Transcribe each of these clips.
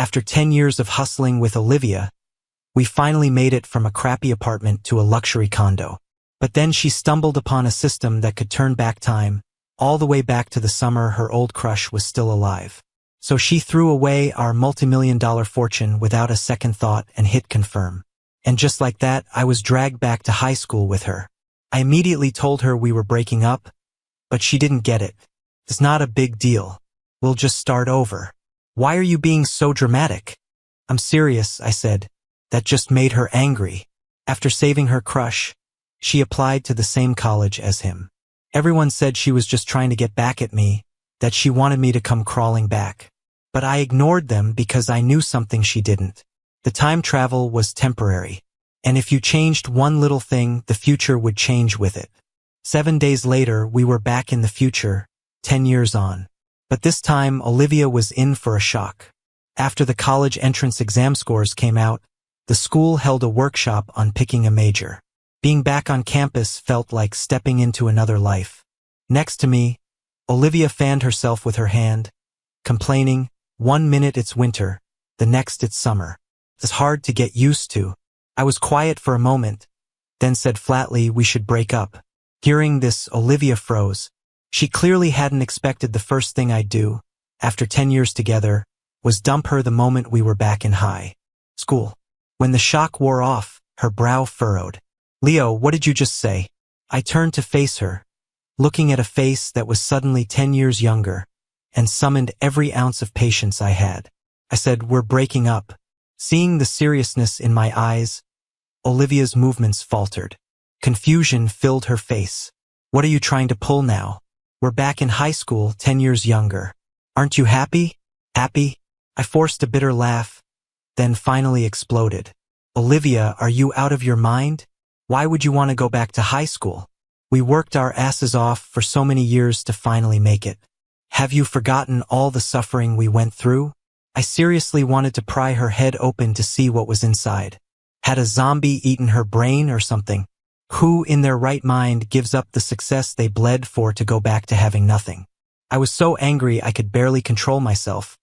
After 10 years of hustling with Olivia, we finally made it from a crappy apartment to a luxury condo. But then she stumbled upon a system that could turn back time, all the way back to the summer her old crush was still alive. So she threw away our multi-million-dollar fortune without a second thought and hit confirm. And just like that, I was dragged back to high school with her. I immediately told her we were breaking up, but she didn't get it. It's not a big deal. We'll just start over. Why are you being so dramatic? I'm serious, I said. That just made her angry. After saving her crush, she applied to the same college as him. Everyone said she was just trying to get back at me, that she wanted me to come crawling back. But I ignored them because I knew something she didn't. The time travel was temporary. And if you changed one little thing, the future would change with it. 7 days later, we were back in the future, 10 years on. But this time, Olivia was in for a shock. After the college entrance exam scores came out, the school held a workshop on picking a major. Being back on campus felt like stepping into another life. Next to me, Olivia fanned herself with her hand, complaining, 1 minute it's winter, the next it's summer. It's hard to get used to. I was quiet for a moment, then said flatly we should break up. Hearing this, Olivia froze. She clearly hadn't expected the first thing I'd do, after 10 years together, was dump her the moment we were back in high school. When the shock wore off, her brow furrowed. Leo, what did you just say? I turned to face her, looking at a face that was suddenly 10 years younger, and summoned every ounce of patience I had. I said, we're breaking up. Seeing the seriousness in my eyes, Olivia's movements faltered. Confusion filled her face. What are you trying to pull now? We're back in high school, 10 years younger. Aren't you happy? Happy? I forced a bitter laugh, then finally exploded. Olivia, are you out of your mind? Why would you want to go back to high school? We worked our asses off for so many years to finally make it. Have you forgotten all the suffering we went through? I seriously wanted to pry her head open to see what was inside. Had a zombie eaten her brain or something? Who in their right mind gives up the success they bled for to go back to having nothing? I was so angry I could barely control myself,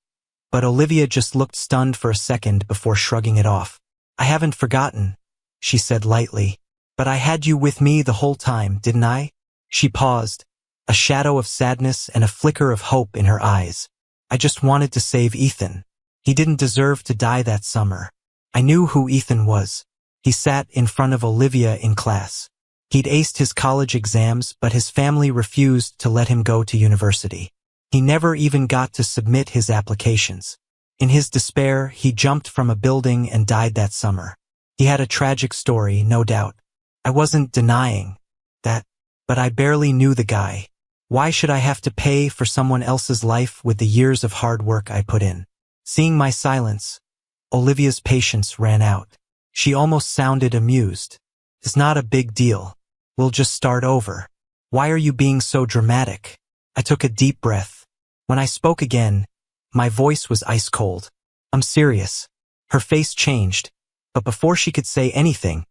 but Olivia just looked stunned for a second before shrugging it off. I haven't forgotten, she said lightly. But I had you with me the whole time, didn't I? She paused, a shadow of sadness and a flicker of hope in her eyes. I just wanted to save Ethan. He didn't deserve to die that summer. I knew who Ethan was. He sat in front of Olivia in class. He'd aced his college exams, but his family refused to let him go to university. He never even got to submit his applications. In his despair, he jumped from a building and died that summer. He had a tragic story, no doubt. I wasn't denying that, but I barely knew the guy. Why should I have to pay for someone else's life with the years of hard work I put in? Seeing my silence, Olivia's patience ran out. She almost sounded amused. It's not a big deal. We'll just start over. Why are you being so dramatic? I took a deep breath. When I spoke again, my voice was ice cold. I'm serious. Her face changed, but before she could say anything,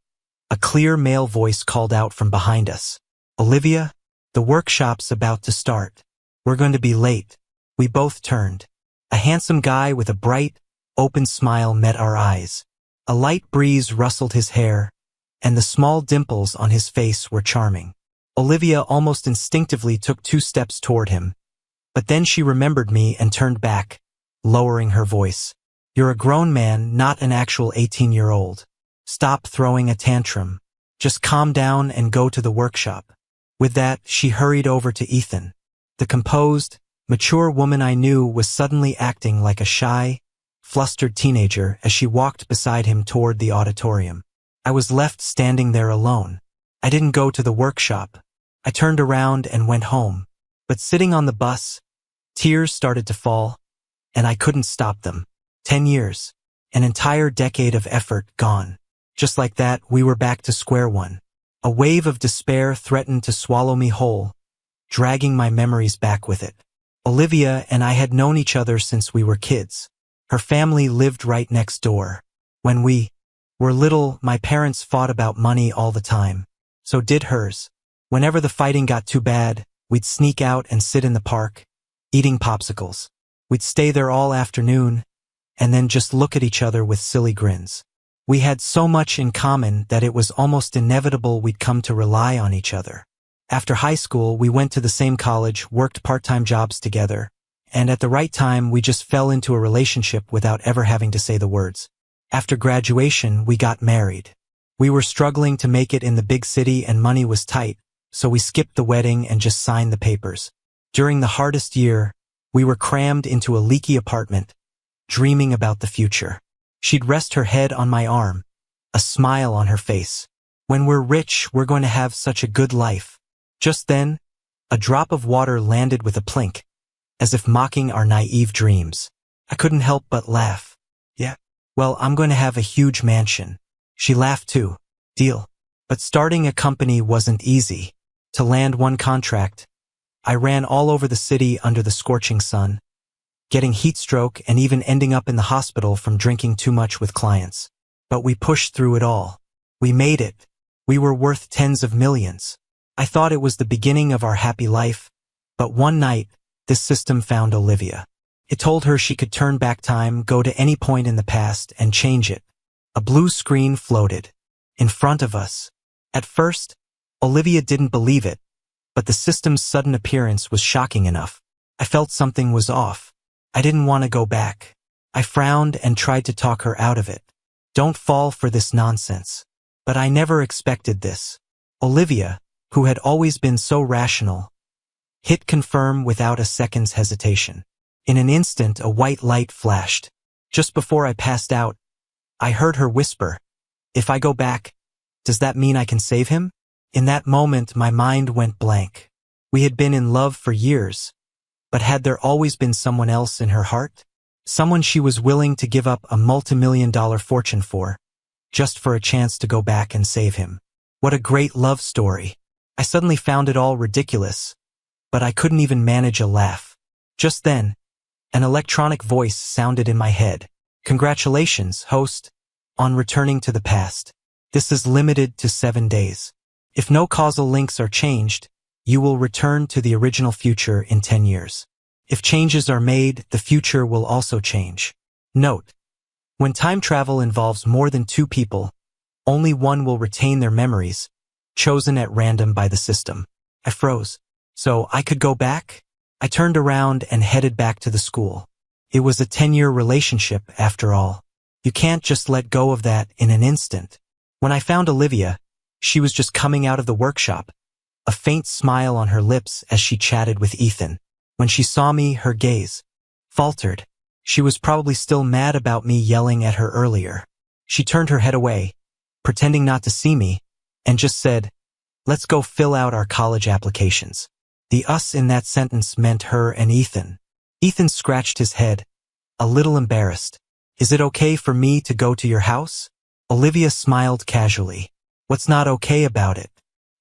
a clear male voice called out from behind us. Olivia, the workshop's about to start. We're going to be late. We both turned. A handsome guy with a bright, open smile met our eyes. A light breeze rustled his hair, and the small dimples on his face were charming. Olivia almost instinctively took 2 steps toward him, but then she remembered me and turned back, lowering her voice. You're a grown man, not an actual 18-year-old. Stop throwing a tantrum. Just calm down and go to the workshop. With that, she hurried over to Ethan. The composed, mature woman I knew was suddenly acting like a shy, flustered teenager as she walked beside him toward the auditorium. I was left standing there alone. I didn't go to the workshop. I turned around and went home. But sitting on the bus, tears started to fall, and I couldn't stop them. 10 years. An entire decade of effort gone. Just like that, we were back to square one. A wave of despair threatened to swallow me whole, dragging my memories back with it. Olivia and I had known each other since we were kids. Her family lived right next door. When we were little, my parents fought about money all the time. So did hers. Whenever the fighting got too bad, we'd sneak out and sit in the park, eating popsicles. We'd stay there all afternoon, and then just look at each other with silly grins. We had so much in common that it was almost inevitable we'd come to rely on each other. After high school, we went to the same college, worked part-time jobs together, and at the right time, we just fell into a relationship without ever having to say the words. After graduation, we got married. We were struggling to make it in the big city and money was tight, so we skipped the wedding and just signed the papers. During the hardest year, we were crammed into a leaky apartment, dreaming about the future. She'd rest her head on my arm, a smile on her face. When we're rich, we're going to have such a good life. Just then, a drop of water landed with a plink, as if mocking our naive dreams. I couldn't help but laugh. Yeah. Well, I'm going to have a huge mansion. She laughed too. Deal. But starting a company wasn't easy. To land one contract, I ran all over the city under the scorching sun, getting heat stroke and even ending up in the hospital from drinking too much with clients. But we pushed through it all. We made it. We were worth tens of millions. I thought it was the beginning of our happy life, but one night, this system found Olivia. It told her she could turn back time, go to any point in the past, and change it. A blue screen floated in front of us. At first, Olivia didn't believe it, but the system's sudden appearance was shocking enough. I felt something was off. I didn't want to go back. I frowned and tried to talk her out of it. Don't fall for this nonsense. But I never expected this. Olivia, who had always been so rational, hit confirm without a second's hesitation. In an instant, a white light flashed. Just before I passed out, I heard her whisper, "If I go back, does that mean I can save him?" In that moment, my mind went blank. We had been in love for years, but had there always been someone else in her heart? Someone she was willing to give up a multi-million-dollar fortune for, just for a chance to go back and save him. What a great love story. I suddenly found it all ridiculous, but I couldn't even manage a laugh. Just then, an electronic voice sounded in my head. "Congratulations, host, on returning to the past. This is limited to 7 days. If no causal links are changed, you will return to the original future in 10 years. If changes are made, the future will also change." Note: when time travel involves more than two people, only one will retain their memories, chosen at random by the system. I froze. So I could go back? I turned around and headed back to the school. It was a 10-year relationship, after all. You can't just let go of that in an instant. When I found Olivia, she was just coming out of the workshop, a faint smile on her lips as she chatted with Ethan. When she saw me, her gaze faltered. She was probably still mad about me yelling at her earlier. She turned her head away, pretending not to see me, and just said, "Let's go fill out our college applications." The us in that sentence meant her and Ethan. Ethan scratched his head, a little embarrassed. "Is it okay for me to go to your house?" Olivia smiled casually. "What's not okay about it?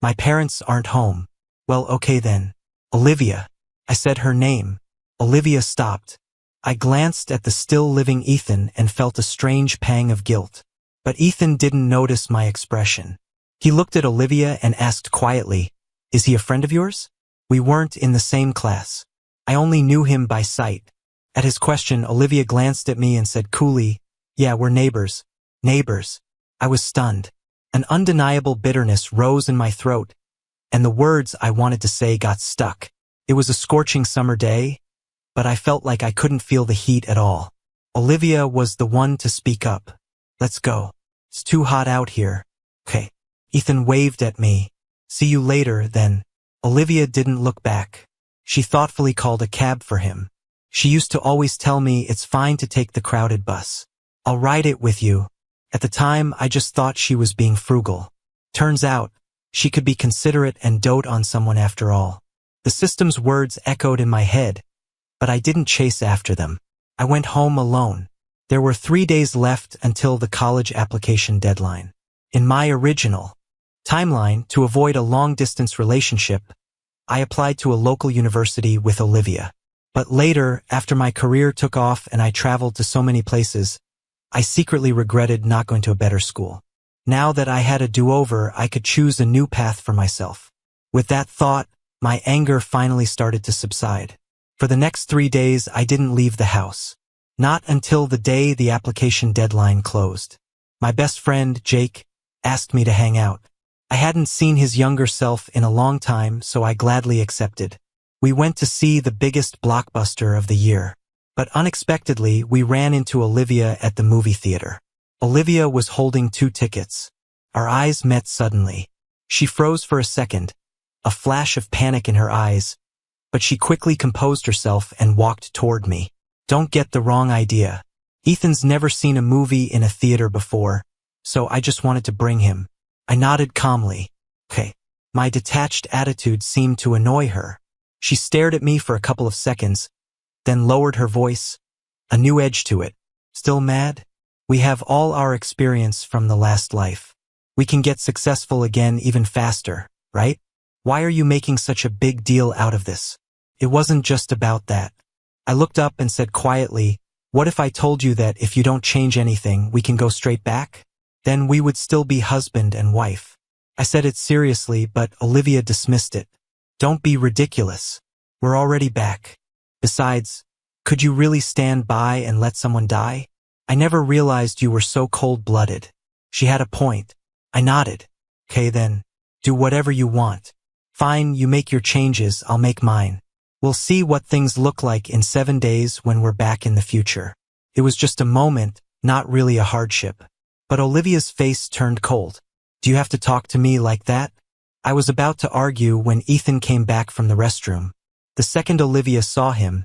My parents aren't home." "Well, okay then." "Olivia." I said her name. Olivia stopped. I glanced at the still-living Ethan and felt a strange pang of guilt. But Ethan didn't notice my expression. He looked at Olivia and asked quietly, "Is he a friend of yours?" We weren't in the same class. I only knew him by sight. At his question, Olivia glanced at me and said coolly, "Yeah, we're neighbors." Neighbors. I was stunned. An undeniable bitterness rose in my throat, and the words I wanted to say got stuck. It was a scorching summer day, but I felt like I couldn't feel the heat at all. Olivia was the one to speak up. "Let's go. It's too hot out here." "Okay." Ethan waved at me. "See you later, then." Olivia didn't look back. She thoughtfully called a cab for him. She used to always tell me it's fine to take the crowded bus. "I'll ride it with you." At the time, I just thought she was being frugal. Turns out, she could be considerate and dote on someone after all. The system's words echoed in my head, but I didn't chase after them. I went home alone. There were 3 days left until the college application deadline. In my original timeline, to avoid a long-distance relationship, I applied to a local university with Olivia. But later, after my career took off and I traveled to so many places, I secretly regretted not going to a better school. Now that I had a do-over, I could choose a new path for myself. With that thought, my anger finally started to subside. For the next 3 days, I didn't leave the house. Not until the day the application deadline closed. My best friend, Jake, asked me to hang out. I hadn't seen his younger self in a long time, so I gladly accepted. We went to see the biggest blockbuster of the year. But unexpectedly, we ran into Olivia at the movie theater. Olivia was holding 2 tickets. Our eyes met suddenly. She froze for a second, a flash of panic in her eyes, but she quickly composed herself and walked toward me. Don't get the wrong idea. Ethan's never seen a movie in a theater before, so I just wanted to bring him. I nodded calmly. Okay. My detached attitude seemed to annoy her. She stared at me for a couple of seconds, then lowered her voice, a new edge to it. Still mad? We have all our experience from the last life. We can get successful again even faster, right? Why are you making such a big deal out of this? It wasn't just about that. I looked up and said quietly, what if I told you that if you don't change anything, we can go straight back? Then we would still be husband and wife. I said it seriously, but Olivia dismissed it. Don't be ridiculous. We're already back. Besides, could you really stand by and let someone die? I never realized you were so cold-blooded. She had a point. I nodded. Okay then, do whatever you want. Fine, you make your changes, I'll make mine. We'll see what things look like in 7 days when we're back in the future. It was just a moment, not really a hardship. But Olivia's face turned cold. Do you have to talk to me like that? I was about to argue when Ethan came back from the restroom. The second Olivia saw him,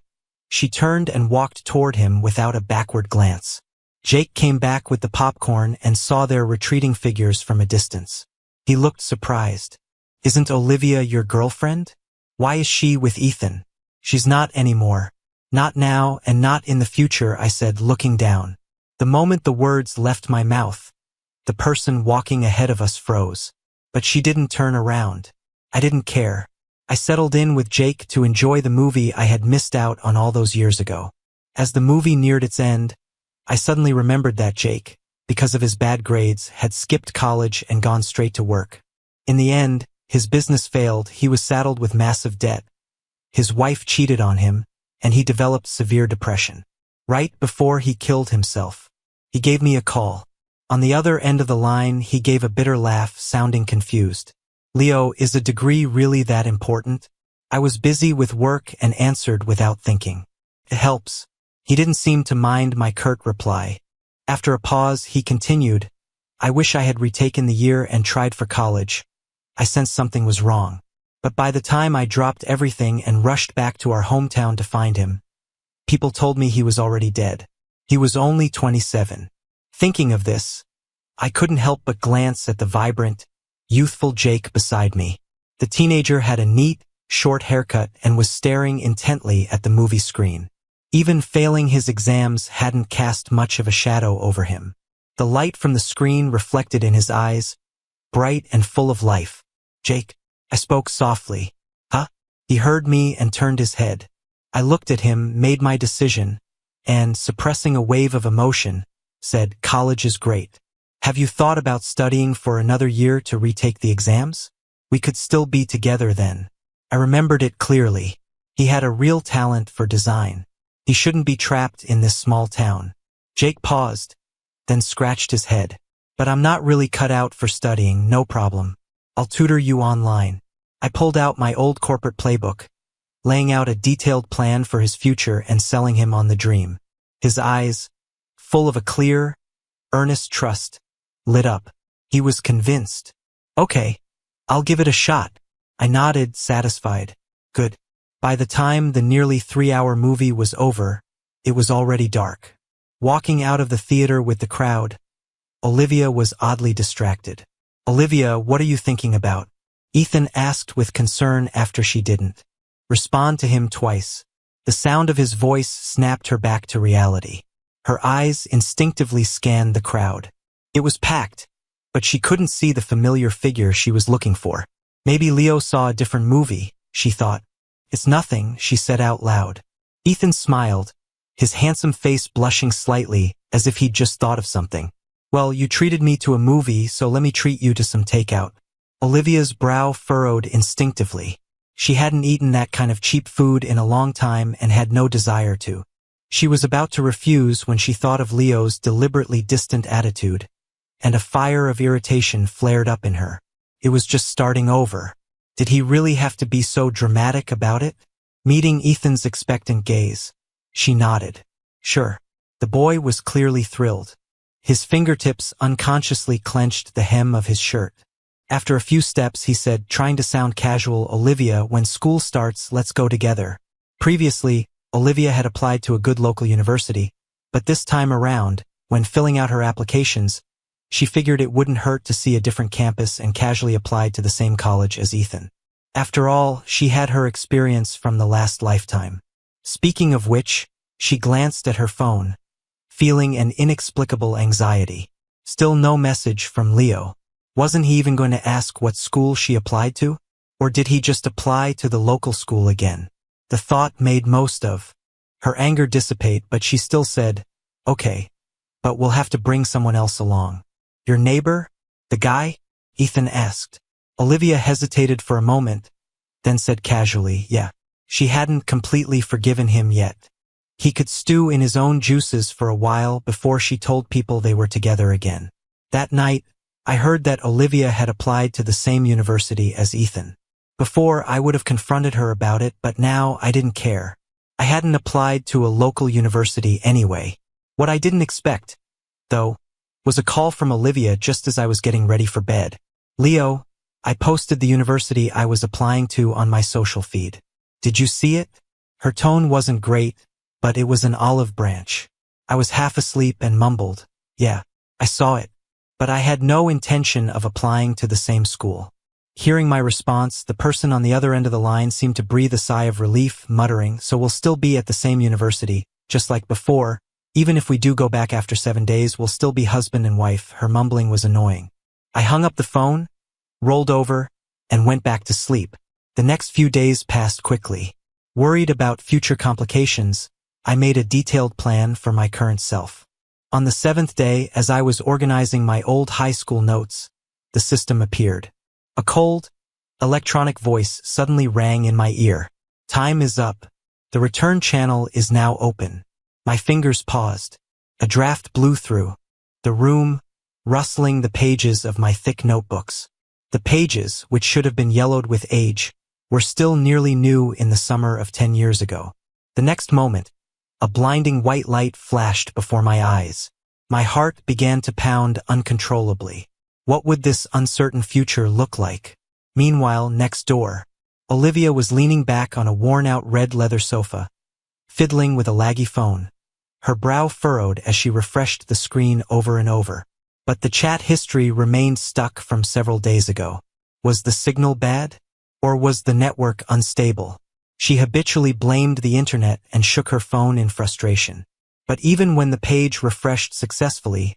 she turned and walked toward him without a backward glance. Jake came back with the popcorn and saw their retreating figures from a distance. He looked surprised. Isn't Olivia your girlfriend? Why is she with Ethan? She's not anymore. Not now and not in the future, I said, looking down. The moment the words left my mouth, the person walking ahead of us froze. But she didn't turn around. I didn't care. I settled in with Jake to enjoy the movie I had missed out on all those years ago. As the movie neared its end, I suddenly remembered that Jake, because of his bad grades, had skipped college and gone straight to work. In the end, his business failed, he was saddled with massive debt. His wife cheated on him, and he developed severe depression. Right before he killed himself, he gave me a call. On the other end of the line, he gave a bitter laugh, sounding confused. Leo, is a degree really that important? I was busy with work and answered without thinking. It helps. He didn't seem to mind my curt reply. After a pause, he continued, I wish I had retaken the year and tried for college. I sensed something was wrong. But by the time I dropped everything and rushed back to our hometown to find him, people told me he was already dead. He was only 27. Thinking of this, I couldn't help but glance at the vibrant, youthful Jake beside me. The teenager had a neat, short haircut and was staring intently at the movie screen. Even failing his exams hadn't cast much of a shadow over him. The light from the screen reflected in his eyes, bright and full of life. Jake, I spoke softly. Huh? He heard me and turned his head. I looked at him, made my decision, and, suppressing a wave of emotion, said, college is great. Have you thought about studying for another year to retake the exams? We could still be together then. I remembered it clearly. He had a real talent for design. He shouldn't be trapped in this small town. Jake paused, then scratched his head. But I'm not really cut out for studying, no problem. I'll tutor you online. I pulled out my old corporate playbook, laying out a detailed plan for his future and selling him on the dream. His eyes, full of a clear, earnest trust, lit up. He was convinced. Okay, I'll give it a shot. I nodded, satisfied. Good. By the time the nearly 3-hour movie was over, it was already dark. Walking out of the theater with the crowd, Olivia was oddly distracted. Olivia, what are you thinking about? Ethan asked with concern after she didn't respond to him twice. The sound of his voice snapped her back to reality. Her eyes instinctively scanned the crowd. It was packed, but she couldn't see the familiar figure she was looking for. Maybe Leo saw a different movie, she thought. It's nothing, she said out loud. Ethan smiled, his handsome face blushing slightly as if he'd just thought of something. Well, you treated me to a movie, so let me treat you to some takeout. Olivia's brow furrowed instinctively. She hadn't eaten that kind of cheap food in a long time and had no desire to. She was about to refuse when she thought of Leo's deliberately distant attitude, and a fire of irritation flared up in her. It was just starting over. Did he really have to be so dramatic about it? Meeting Ethan's expectant gaze, she nodded. Sure. The boy was clearly thrilled. His fingertips unconsciously clenched the hem of his shirt. After a few steps, he said, trying to sound casual, Olivia, when school starts, let's go together. Previously, Olivia had applied to a good local university, but this time around, when filling out her applications, she figured it wouldn't hurt to see a different campus and casually applied to the same college as Ethan. After all, she had her experience from the last lifetime. Speaking of which, she glanced at her phone, feeling an inexplicable anxiety. Still no message from Leo. Wasn't he even going to ask what school she applied to? Or did he just apply to the local school again? The thought made most of her anger dissipate, but she still said, okay, but we'll have to bring someone else along. Your neighbor? The guy? Ethan asked. Olivia hesitated for a moment, then said casually, yeah. She hadn't completely forgiven him yet. He could stew in his own juices for a while before she told people they were together again. That night, I heard that Olivia had applied to the same university as Ethan. Before, I would have confronted her about it, but now I didn't care. I hadn't applied to a local university anyway. What I didn't expect, though, was a call from Olivia just as I was getting ready for bed. Leo, I posted the university I was applying to on my social feed. Did you see it? Her tone wasn't great, but it was an olive branch. I was half asleep and mumbled, yeah, I saw it, but I had no intention of applying to the same school. Hearing my response, the person on the other end of the line seemed to breathe a sigh of relief, muttering, so we'll still be at the same university, just like before. Even if we do go back after 7 days, we'll still be husband and wife. Her mumbling was annoying. I hung up the phone, rolled over, and went back to sleep. The next few days passed quickly. Worried about future complications, I made a detailed plan for my current self. On the 7th day, as I was organizing my old high school notes, the system appeared. A cold, electronic voice suddenly rang in my ear. Time is up. The return channel is now open. My fingers paused. A draft blew through the room, rustling the pages of my thick notebooks. The pages, which should have been yellowed with age, were still nearly new in the summer of 10 years ago. The next moment, a blinding white light flashed before my eyes. My heart began to pound uncontrollably. What would this uncertain future look like? Meanwhile, next door, Olivia was leaning back on a worn-out red leather sofa, fiddling with a laggy phone. Her brow furrowed as she refreshed the screen over and over. But the chat history remained stuck from several days ago. Was the signal bad? Or was the network unstable? She habitually blamed the internet and shook her phone in frustration. But even when the page refreshed successfully,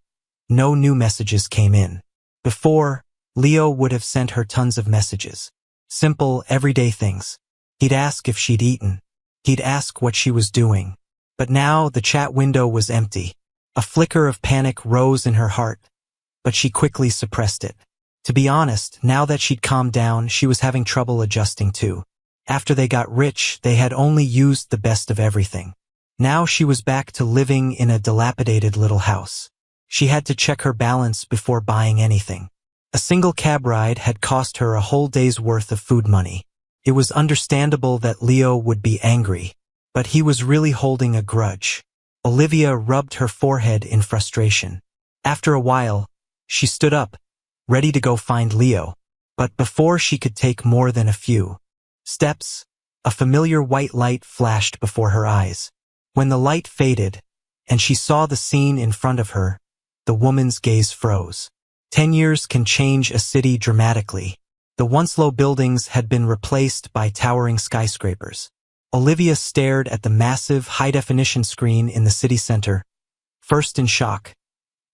no new messages came in. Before, Leo would have sent her tons of messages. Simple, everyday things. He'd ask if she'd eaten. He'd ask what she was doing. But now the chat window was empty. A flicker of panic rose in her heart, but she quickly suppressed it. To be honest, now that she'd calmed down, she was having trouble adjusting too. After they got rich, they had only used the best of everything. Now she was back to living in a dilapidated little house. She had to check her balance before buying anything. A single cab ride had cost her a whole day's worth of food money. It was understandable that Leo would be angry, but he was really holding a grudge. Olivia rubbed her forehead in frustration. After a while, she stood up, ready to go find Leo. But before she could take more than a few steps, a familiar white light flashed before her eyes. When the light faded, and she saw the scene in front of her, the woman's gaze froze. 10 years can change a city dramatically. The once low buildings had been replaced by towering skyscrapers. Olivia stared at the massive, high-definition screen in the city center, first in shock,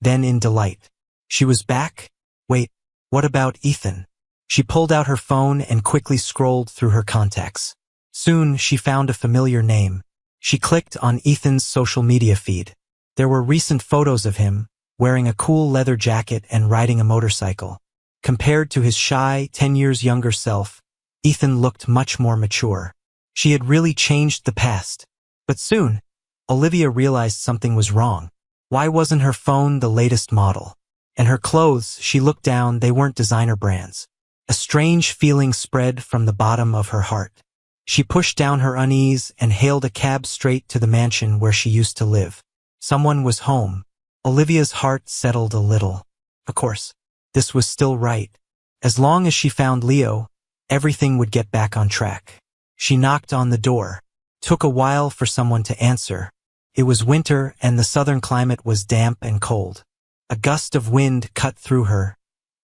then in delight. She was back? Wait, what about Ethan? She pulled out her phone and quickly scrolled through her contacts. Soon, she found a familiar name. She clicked on Ethan's social media feed. There were recent photos of him, wearing a cool leather jacket and riding a motorcycle. Compared to his shy, 10 years younger self, Ethan looked much more mature. She had really changed the past. But soon, Olivia realized something was wrong. Why wasn't her phone the latest model? And her clothes, she looked down, they weren't designer brands. A strange feeling spread from the bottom of her heart. She pushed down her unease and hailed a cab straight to the mansion where she used to live. Someone was home. Olivia's heart settled a little. Of course, this was still right. As long as she found Leo, everything would get back on track. She knocked on the door. Took a while for someone to answer. It was winter and the southern climate was damp and cold. A gust of wind cut through her,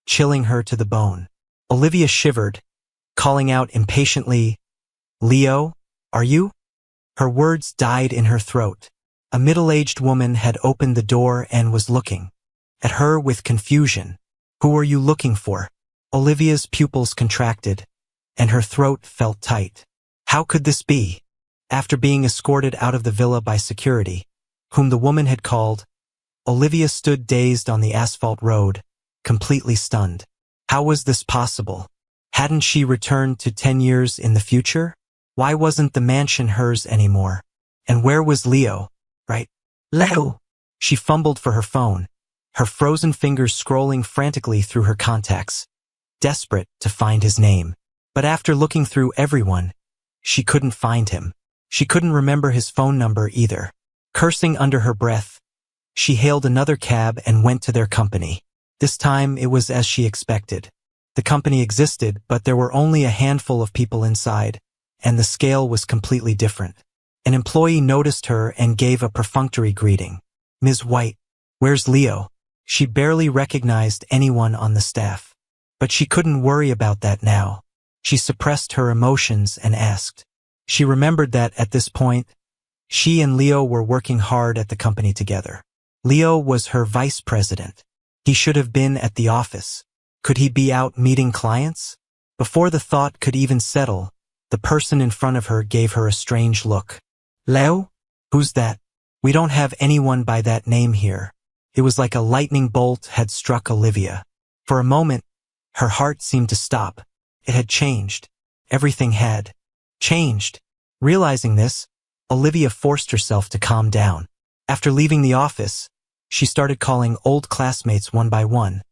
chilling her to the bone. Olivia shivered, calling out impatiently, "Leo, are you?" Her words died in her throat. A middle-aged woman had opened the door and was looking at her with confusion. "Who are you looking for?" Olivia's pupils contracted, and her throat felt tight. How could this be? After being escorted out of the villa by security, whom the woman had called, Olivia stood dazed on the asphalt road, completely stunned. How was this possible? Hadn't she returned to 10 years in the future? Why wasn't the mansion hers anymore? And where was Leo? Right? Leo! She fumbled for her phone, her frozen fingers scrolling frantically through her contacts, desperate to find his name. But after looking through everyone, she couldn't find him. She couldn't remember his phone number either. Cursing under her breath, she hailed another cab and went to their company. This time it was as she expected. The company existed, but there were only a handful of people inside, and the scale was completely different. An employee noticed her and gave a perfunctory greeting. "Ms. White, where's Leo?" She barely recognized anyone on the staff. But she couldn't worry about that now. She suppressed her emotions and asked. She remembered that, at this point, she and Leo were working hard at the company together. Leo was her vice president. He should have been at the office. Could he be out meeting clients? Before the thought could even settle, the person in front of her gave her a strange look. "Leo? Who's that? We don't have anyone by that name here." It was like a lightning bolt had struck Olivia. For a moment, her heart seemed to stop. It had changed. Everything had changed. Realizing this, Olivia forced herself to calm down. After leaving the office, she started calling old classmates one by one,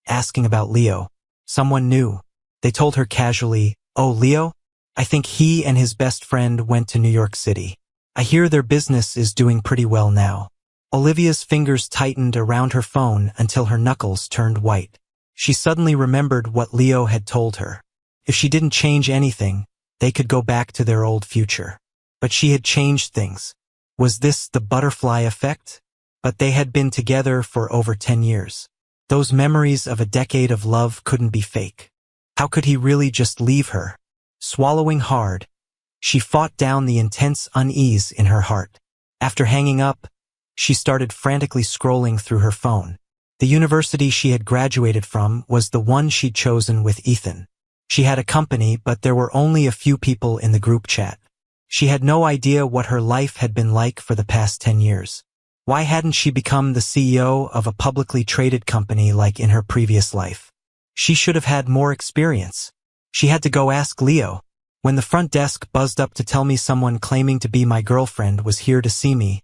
asking about Leo. Someone knew. They told her casually, "Oh, Leo? I think he and his best friend went to New York City. I hear their business is doing pretty well now." Olivia's fingers tightened around her phone until her knuckles turned white. She suddenly remembered what Leo had told her. If she didn't change anything, they could go back to their old future. But she had changed things. Was this the butterfly effect? But they had been together for over 10 years. Those memories of a decade of love couldn't be fake. How could he really just leave her? Swallowing hard, she fought down the intense unease in her heart. After hanging up, she started frantically scrolling through her phone. The university she had graduated from was the one she'd chosen with Ethan. She had a company, but there were only a few people in the group chat. She had no idea what her life had been like for the past 10 years. Why hadn't she become the CEO of a publicly traded company like in her previous life? She should have had more experience. She had to go ask Leo. When the front desk buzzed up to tell me someone claiming to be my girlfriend was here to see me,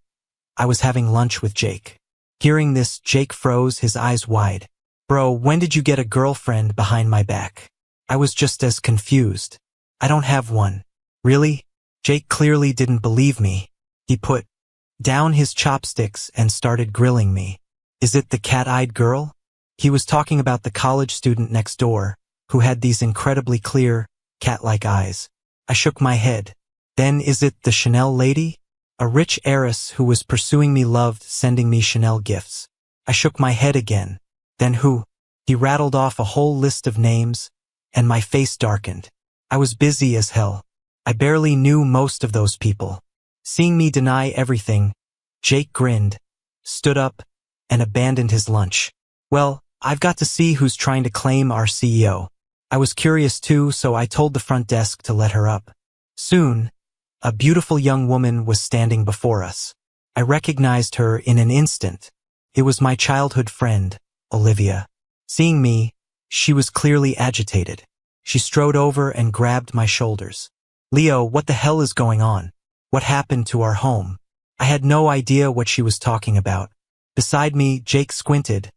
I was having lunch with Jake. Hearing this, Jake froze, his eyes wide. "Bro, when did you get a girlfriend behind my back?" I was just as confused. "I don't have one." "Really?" Jake clearly didn't believe me. He put down his chopsticks and started grilling me. "Is it the cat-eyed girl?" He was talking about the college student next door, who had these incredibly clear, cat-like eyes. I shook my head. "Then is it the Chanel lady?" A rich heiress who was pursuing me loved sending me Chanel gifts. I shook my head again. "Then who?" He rattled off a whole list of names, and my face darkened. I was busy as hell. I barely knew most of those people. Seeing me deny everything, Jake grinned, stood up, and abandoned his lunch. "Well, I've got to see who's trying to claim our CEO." I was curious too, so I told the front desk to let her up. Soon, a beautiful young woman was standing before us. I recognized her in an instant. It was my childhood friend, Olivia. Seeing me, she was clearly agitated. She strode over and grabbed my shoulders. "Leo, what the hell is going on? What happened to our home?" I had no idea what she was talking about. Beside me, Jake squinted.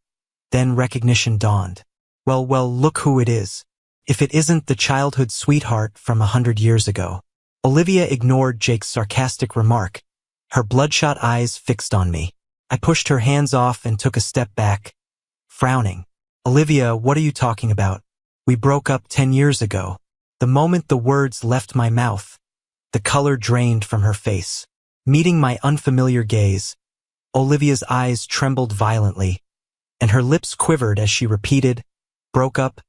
Then recognition dawned. Well, look who it is. If it isn't the childhood sweetheart from 100 years ago. Olivia ignored Jake's sarcastic remark, her bloodshot eyes fixed on me. I pushed her hands off and took a step back, frowning. Olivia, what are you talking about? We broke up 10 years ago. The moment the words left my mouth, the color drained from her face. Meeting my unfamiliar gaze, Olivia's eyes trembled violently, and her lips quivered as she repeated, broke up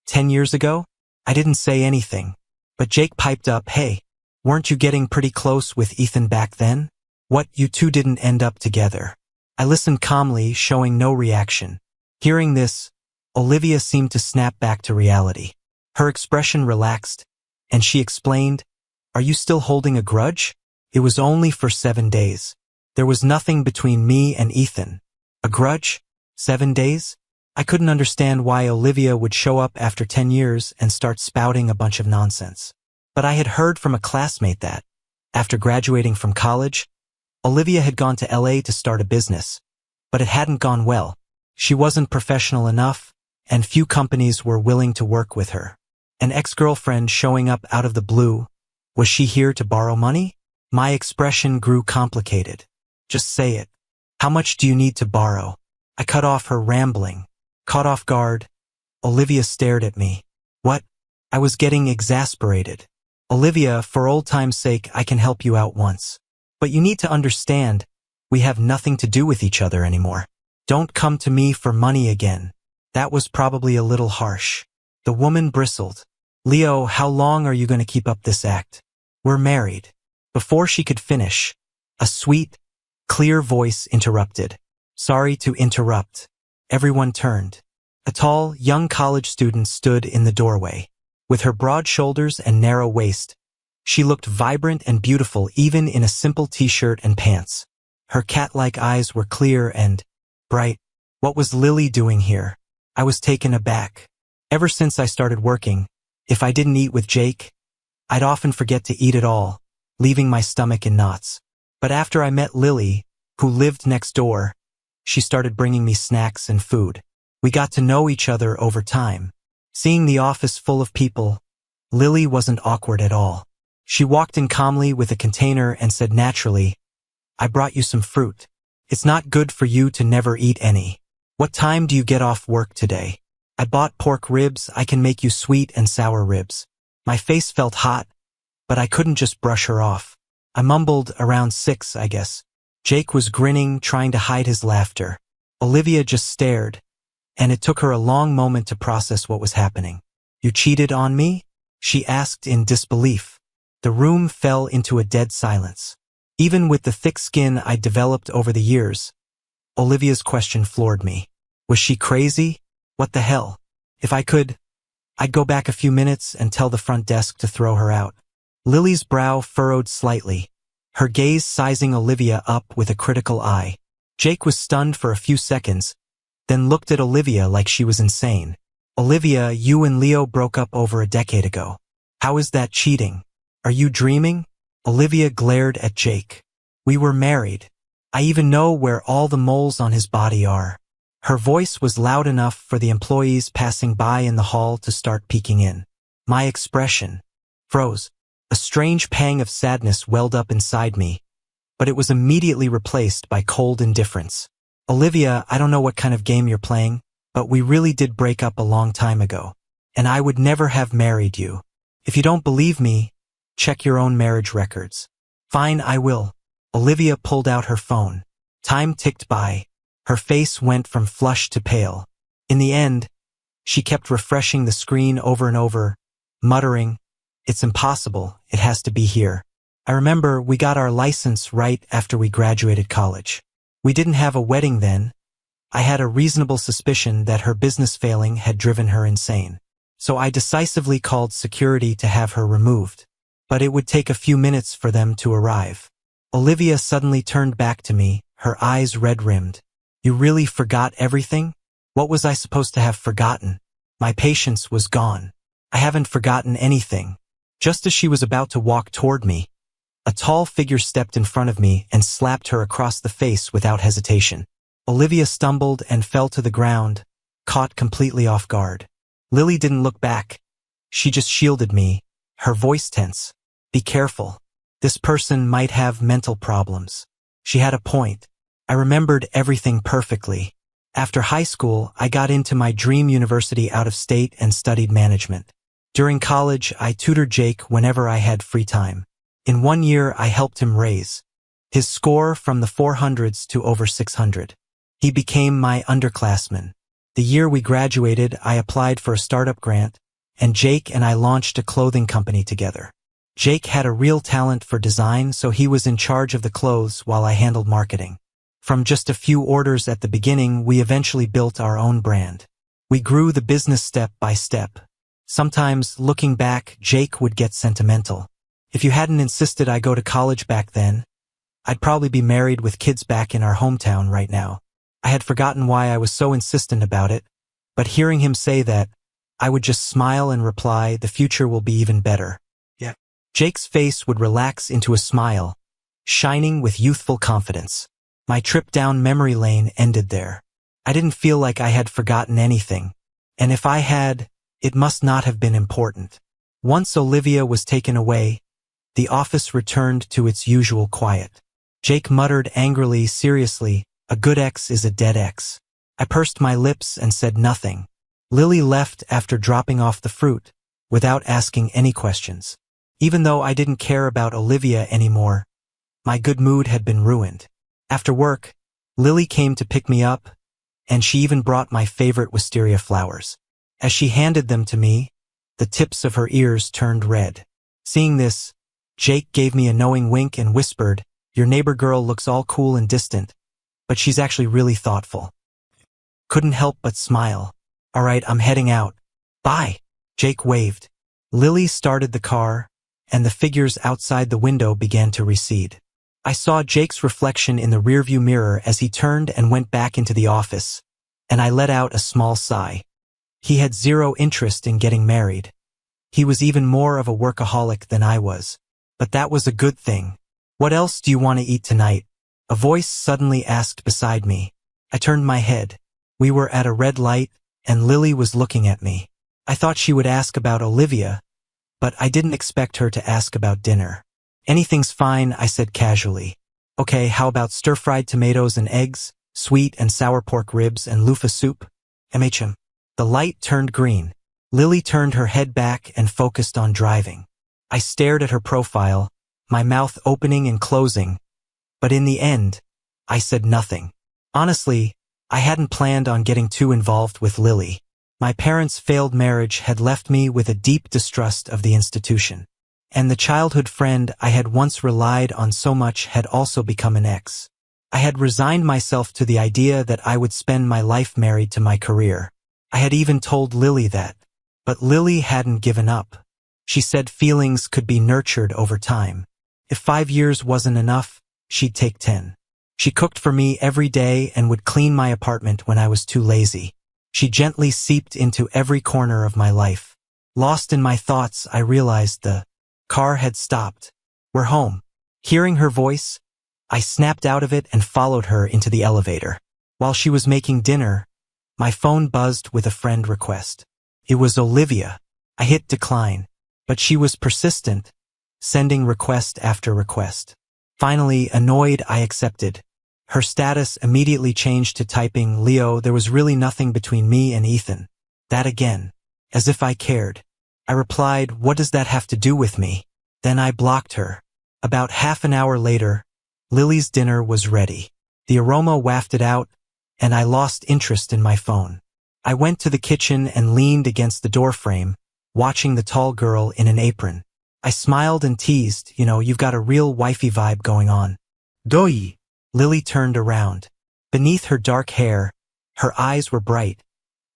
10 years ago? I didn't say anything, but Jake piped up, hey, weren't you getting pretty close with Ethan back then? What, you two didn't end up together? I listened calmly, showing no reaction. Hearing this, Olivia seemed to snap back to reality. Her expression relaxed, and she explained, are you still holding a grudge? It was only for 7 days. There was nothing between me and Ethan. A grudge? 7 days? I couldn't understand why Olivia would show up after 10 years and start spouting a bunch of nonsense. But I had heard from a classmate that, after graduating from college, Olivia had gone to LA to start a business. But it hadn't gone well. She wasn't professional enough, and few companies were willing to work with her. An ex-girlfriend showing up out of the blue. Was she here to borrow money? My expression grew complicated. Just say it. How much do you need to borrow? I cut off her rambling. Caught off guard, Olivia stared at me. What? I was getting exasperated. Olivia, for old time's sake, I can help you out once. But you need to understand, we have nothing to do with each other anymore. Don't come to me for money again. That was probably a little harsh. The woman bristled. Leo, how long are you going to keep up this act? We're married. Before she could finish, a sweet, clear voice interrupted. Sorry to interrupt. Everyone turned. A tall, young college student stood in the doorway. With her broad shoulders and narrow waist, she looked vibrant and beautiful even in a simple t-shirt and pants. Her cat-like eyes were clear and bright. What was Lily doing here? I was taken aback. Ever since I started working, if I didn't eat with Jake, I'd often forget to eat at all, leaving my stomach in knots. But after I met Lily, who lived next door, she started bringing me snacks and food. We got to know each other over time. Seeing the office full of people, Lily wasn't awkward at all. She walked in calmly with a container and said naturally, I brought you some fruit. It's not good for you to never eat any. What time do you get off work today? I bought pork ribs. I can make you sweet and sour ribs. My face felt hot, but I couldn't just brush her off. I mumbled around 6, I guess. Jake was grinning, trying to hide his laughter. Olivia just stared, and it took her a long moment to process what was happening. You cheated on me? She asked in disbelief. The room fell into a dead silence. Even with the thick skin I'd developed over the years, Olivia's question floored me. Was she crazy? What the hell? If I could, I'd go back a few minutes and tell the front desk to throw her out. Lily's brow furrowed slightly, her gaze sizing Olivia up with a critical eye. Jake was stunned for a few seconds, then looked at Olivia like she was insane. Olivia, you and Leo broke up over a decade ago. How is that cheating? Are you dreaming? Olivia glared at Jake. We were married. I even know where all the moles on his body are. Her voice was loud enough for the employees passing by in the hall to start peeking in. My expression froze. A strange pang of sadness welled up inside me, but it was immediately replaced by cold indifference. Olivia, I don't know what kind of game you're playing, but we really did break up a long time ago, and I would never have married you. If you don't believe me, check your own marriage records. Fine, I will. Olivia pulled out her phone. Time ticked by. Her face went from flushed to pale. In the end, she kept refreshing the screen over and over, muttering, It's impossible, it has to be here. I remember we got our license right after we graduated college. We didn't have a wedding then. I had a reasonable suspicion that her business failing had driven her insane. So I decisively called security to have her removed. But it would take a few minutes for them to arrive. Olivia suddenly turned back to me, her eyes red-rimmed. You really forgot everything? What was I supposed to have forgotten? My patience was gone. I haven't forgotten anything. Just as she was about to walk toward me, A tall figure stepped in front of me and slapped her across the face without hesitation. Olivia stumbled and fell to the ground, caught completely off guard. Lily didn't look back. She just shielded me, her voice tense. Be careful. This person might have mental problems. She had a point. I remembered everything perfectly. After high school, I got into my dream university out of state and studied management. During college, I tutored Jake whenever I had free time. In 1 year, I helped him raise his score from the 400s to over 600. He became my underclassman. The year we graduated, I applied for a startup grant, and Jake and I launched a clothing company together. Jake had a real talent for design, so he was in charge of the clothes while I handled marketing. From just a few orders at the beginning, we eventually built our own brand. We grew the business step by step. Sometimes, looking back, Jake would get sentimental. If you hadn't insisted I go to college back then, I'd probably be married with kids back in our hometown right now. I had forgotten why I was so insistent about it, but hearing him say that, I would just smile and reply, the future will be even better. Yeah. Jake's face would relax into a smile, shining with youthful confidence. My trip down memory lane ended there. I didn't feel like I had forgotten anything, and if I had, it must not have been important. Once Olivia was taken away, the office returned to its usual quiet. Jake muttered angrily, seriously, a good ex is a dead ex. I pursed my lips and said nothing. Lily left after dropping off the fruit, without asking any questions. Even though I didn't care about Olivia anymore, my good mood had been ruined. After work, Lily came to pick me up, and she even brought my favorite wisteria flowers. As she handed them to me, the tips of her ears turned red. Seeing this, Jake gave me a knowing wink and whispered, your neighbor girl looks all cool and distant, but she's actually really thoughtful. Couldn't help but smile. All right, I'm heading out. Bye. Jake waved. Lily started the car, and the figures outside the window began to recede. I saw Jake's reflection in the rearview mirror as he turned and went back into the office, and I let out a small sigh. He had zero interest in getting married. He was even more of a workaholic than I was. But that was a good thing. What else do you want to eat tonight? A voice suddenly asked beside me. I turned my head. We were at a red light, and Lily was looking at me. I thought she would ask about Olivia, but I didn't expect her to ask about dinner. Anything's fine, I said casually. Okay, how about stir-fried tomatoes and eggs, sweet and sour pork ribs and loofah soup? MHM. The light turned green. Lily turned her head back and focused on driving. I stared at her profile, my mouth opening and closing, but in the end, I said nothing. Honestly, I hadn't planned on getting too involved with Lily. My parents' failed marriage had left me with a deep distrust of the institution. And the childhood friend I had once relied on so much had also become an ex. I had resigned myself to the idea that I would spend my life married to my career. I had even told Lily that. But Lily hadn't given up. She said feelings could be nurtured over time. If 5 years wasn't enough, she'd take 10. She cooked for me every day and would clean my apartment when I was too lazy. She gently seeped into every corner of my life. Lost in my thoughts, I realized the car had stopped. We're home. Hearing her voice, I snapped out of it and followed her into the elevator. While she was making dinner, my phone buzzed with a friend request. It was Olivia. I hit decline, but she was persistent, sending request after request. Finally, annoyed, I accepted. Her status immediately changed to typing, Leo, there was really nothing between me and Ethan. That again. As if I cared. I replied, what does that have to do with me? Then I blocked her. About half an hour later, Lily's dinner was ready. The aroma wafted out, and I lost interest in my phone. I went to the kitchen and leaned against the doorframe, watching the tall girl in an apron. I smiled and teased, you've got a real wifey vibe going on. Doi. Lily turned around. Beneath her dark hair, her eyes were bright,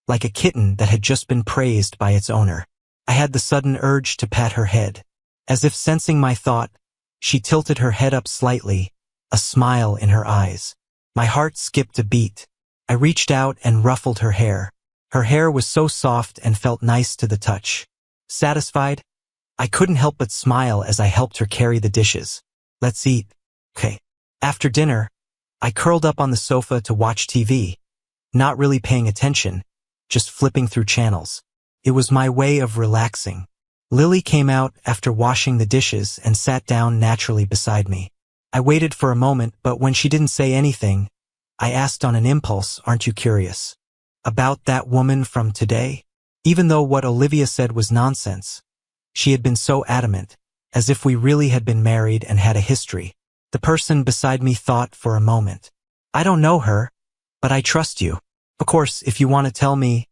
like a kitten that had just been praised by its owner. I had the sudden urge to pat her head. As if sensing my thought, she tilted her head up slightly, a smile in her eyes. My heart skipped a beat. I reached out and ruffled her hair. Her hair was so soft and felt nice to the touch. Satisfied, I couldn't help but smile as I helped her carry the dishes. Let's eat. Okay. After dinner, I curled up on the sofa to watch TV, not really paying attention, just flipping through channels. It was my way of relaxing. Lily came out after washing the dishes and sat down naturally beside me. I waited for a moment, but when she didn't say anything, I asked on an impulse, "Aren't you curious about that woman from today?" Even though what Olivia said was nonsense, she had been so adamant, as if we really had been married and had a history. The person beside me thought for a moment. "I don't know her, but I trust you. Of course, if you want to tell me,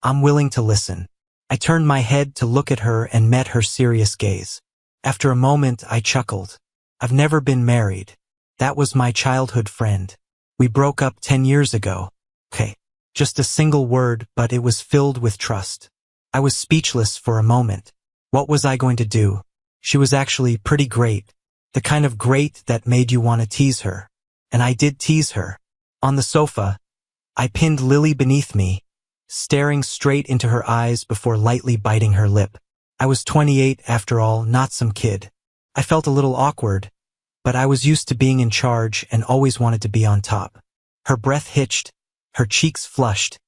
I'm willing to listen." I turned my head to look at her and met her serious gaze. After a moment, I chuckled. "I've never been married. That was my childhood friend. We broke up 10 years ago." Okay. Just a single word, but it was filled with trust. I was speechless for a moment. What was I going to do? She was actually pretty great. The kind of great that made you want to tease her. And I did tease her. On the sofa, I pinned Lily beneath me, staring straight into her eyes before lightly biting her lip. I was 28 after all, not some kid. I felt a little awkward, but I was used to being in charge and always wanted to be on top. Her breath hitched, her cheeks flushed,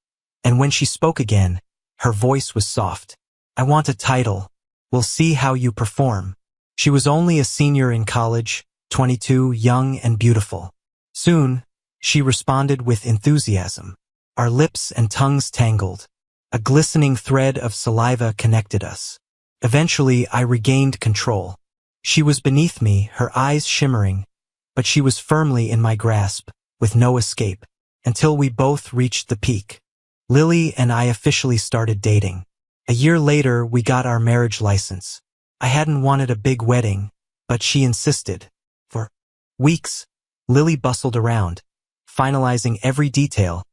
and when she spoke again, her voice was soft. "I want a title. We'll see how you perform." She was only a senior in college, 22, young and beautiful. Soon, she responded with enthusiasm. Our lips and tongues tangled. A glistening thread of saliva connected us. Eventually, I regained control. She was beneath me, her eyes shimmering, but she was firmly in my grasp, with no escape, until we both reached the peak. Lily and I officially started dating. A year later, we got our marriage license. I hadn't wanted a big wedding, but she insisted. For weeks, Lily bustled around, finalizing every detail,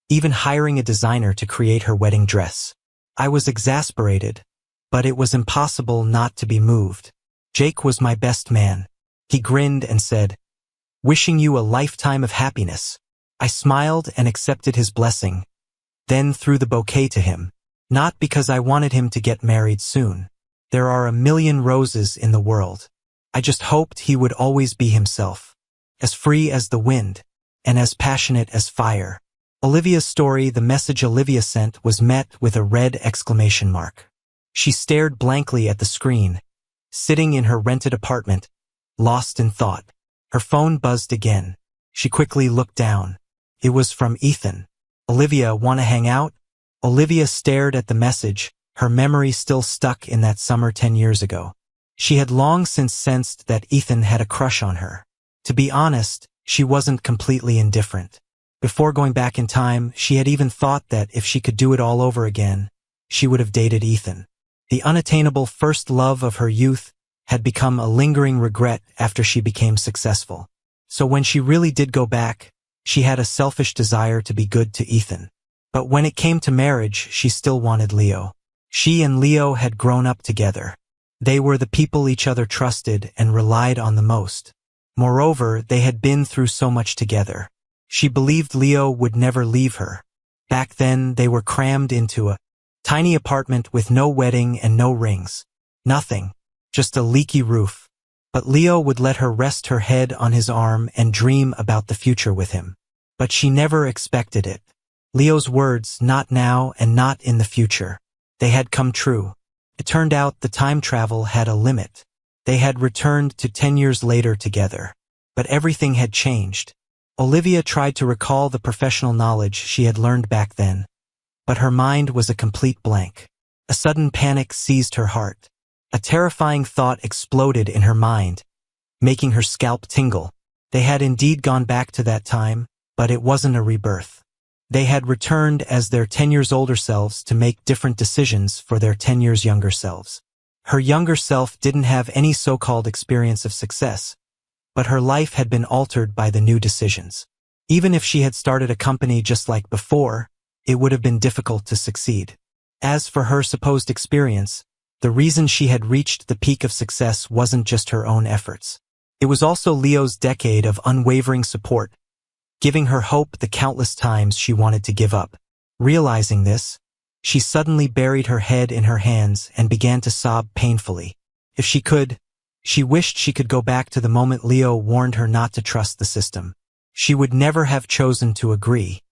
even hiring a designer to create her wedding dress. I was exasperated, but it was impossible not to be moved. Jake was my best man. He grinned and said, "Wishing you a lifetime of happiness." I smiled and accepted his blessing, then threw the bouquet to him. Not because I wanted him to get married soon. There are a million roses in the world. I just hoped he would always be himself, as free as the wind, and as passionate as fire. Olivia's story, the message Olivia sent, was met with a red exclamation mark. She stared blankly at the screen, sitting in her rented apartment, lost in thought. Her phone buzzed again. She quickly looked down. It was from Ethan. "Olivia, wanna hang out?" Olivia stared at the message, her memory still stuck in that summer 10 years ago. She had long since sensed that Ethan had a crush on her. To be honest, she wasn't completely indifferent. Before going back in time, she had even thought that if she could do it all over again, she would have dated Ethan. The unattainable first love of her youth had become a lingering regret after she became successful. So when she really did go back, she had a selfish desire to be good to Ethan. But when it came to marriage, she still wanted Leo. She and Leo had grown up together. They were the people each other trusted and relied on the most. Moreover, they had been through so much together. She believed Leo would never leave her. Back then, they were crammed into a tiny apartment with no wedding and no rings. Nothing. Just a leaky roof. But Leo would let her rest her head on his arm and dream about the future with him. But she never expected it. Leo's words, "not now and not in the future," they had come true. It turned out the time travel had a limit. They had returned to 10 years later together. But everything had changed. Olivia tried to recall the professional knowledge she had learned back then, but her mind was a complete blank. A sudden panic seized her heart. A terrifying thought exploded in her mind, making her scalp tingle. They had indeed gone back to that time, but it wasn't a rebirth. They had returned as their 10 years older selves to make different decisions for their 10 years younger selves. Her younger self didn't have any so-called experience of success, but her life had been altered by the new decisions. Even if she had started a company just like before, it would have been difficult to succeed. As for her supposed experience, the reason she had reached the peak of success wasn't just her own efforts. It was also Leo's decade of unwavering support, giving her hope the countless times she wanted to give up. Realizing this, she suddenly buried her head in her hands and began to sob painfully. If she could, She wished she could go back to the moment Leo warned her not to trust the system. She would never have chosen to agree.